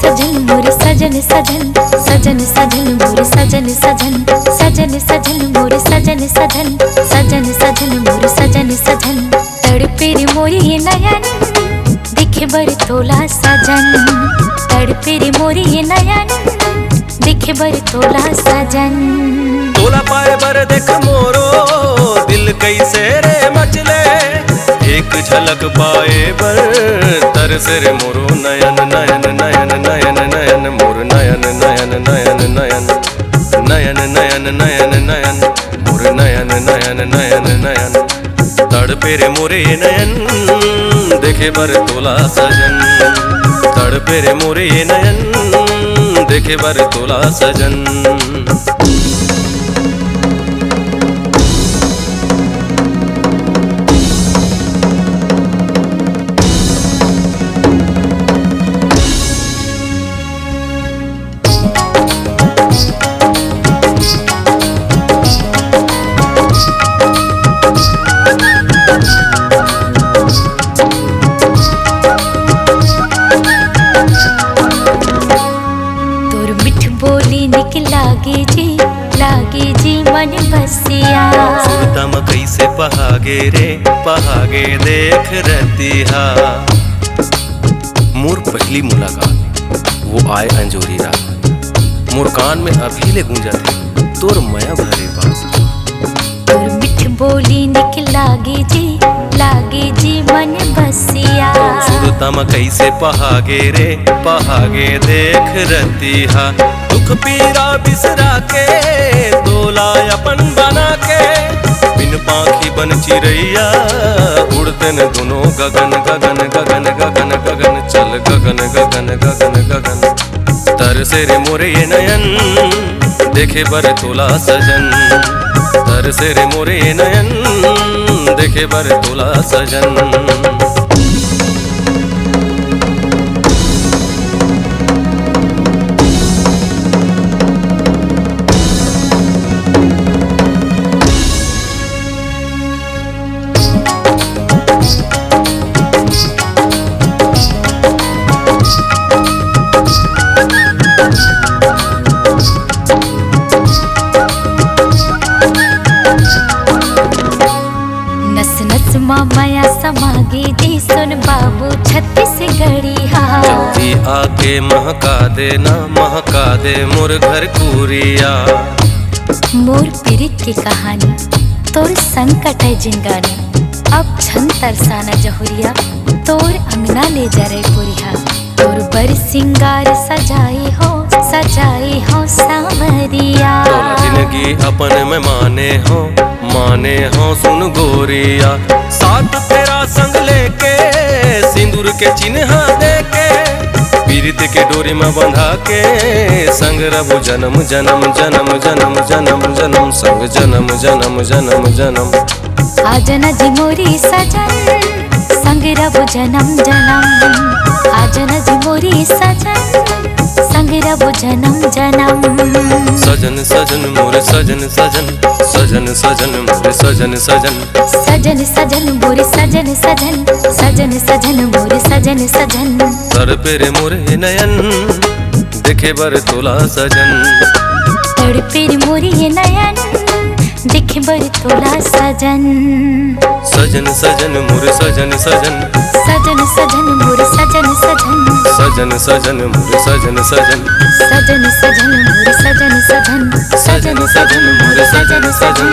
सजन मोरे सजन सजन, सजन सजन मोरे सजन सजन, सजन सजन मोरे सजन सजन, सजन सजन मोरे सजन सजन। तड़पे रे मोरे ये नयन दिखे बर तोला सजन, तड़पे रे मोरे ये नयन दिखे बर तोला सजन। तोला पाए बर देख मोरो दिल कैसे रे मचले, एक झलक पाए बर तरस रे मोरो नयन नयन नयन नयन नयन मोर नयन नयन नयन नयन नयन नयन नयन नयन मोर नयन नयन नयन नयन। तड़पे रे मोरे नयन देखे बर तोला सजन, तड़पे रे मोरे नयन देखे बर तोला सजन। लागे जी मन बसिया, सुरतम कैसे पहागे रे पहागे देख रतिहा। मोर पहली मुलाकात वो आए अंजोरी रात, मोर कान में अभी ले गूंजा थे तोर मया भरे बात। तोर मिठ बोली निक लागे जी मन बसिया। सुरतम कैसे पहागे रे पहागे देख रतिहा। दुख पीरा बिसरा के तोला अपन बना के, बिन पाखी बन चिड़ैया उड़ते न दोनों गगन गगन गगन गगन गगन चल गगन गगन गगन गगन। तरसे रे मोरे ये नयन देखे बर तोला सजन, तरसे रे मोरे ये नयन देखे बर तोला सजन। माया समागे जी सुन बाबू छत्तीसगढ़िया। जल्दी आके महका देना महका दे मोर घर कुरिया। मोर पीरित की कहानी तोर संकट है जिंगानी, अब छन तरसाना जहुरिया तोर अंगना ले जा रे पुरिया। तोर बर सिंगार सजाई हो सावरिया। जिंदगी अपन में माने हो सुन गोरिया। साथ तेरा संग लेके सिंदूर के चिन्ह देके, पीरित के डोरी में बंधा के संग रबु जन्म जन्म जन्म जन्म जन्म जन्म संग जन्म जन्म जन्म जन्म। आजना जी मोरी सजन संग रबु जन्म जन्म, आजना जी मोरी सजन संग रबु जन्म जन्म। सजन सजन मोरे सजन सजन, सजन सजन मोरे सजन सजन, सजन सजन मोरे सजन सजन, सजन सजन मोरे सजन सजन। तड़पे रे मोरे नयन देखे बर तोला सजन, तड़पे रे मोरे नयन देखे बर तोला सजन। सजन सजन मोरे सजन सजन, सजन सजन मोरे सजन सजन, सजन सजन मोरे सजन सजन, सजन सजन मोरे सजन सजन, सजन सजन मोरे सजन सजन।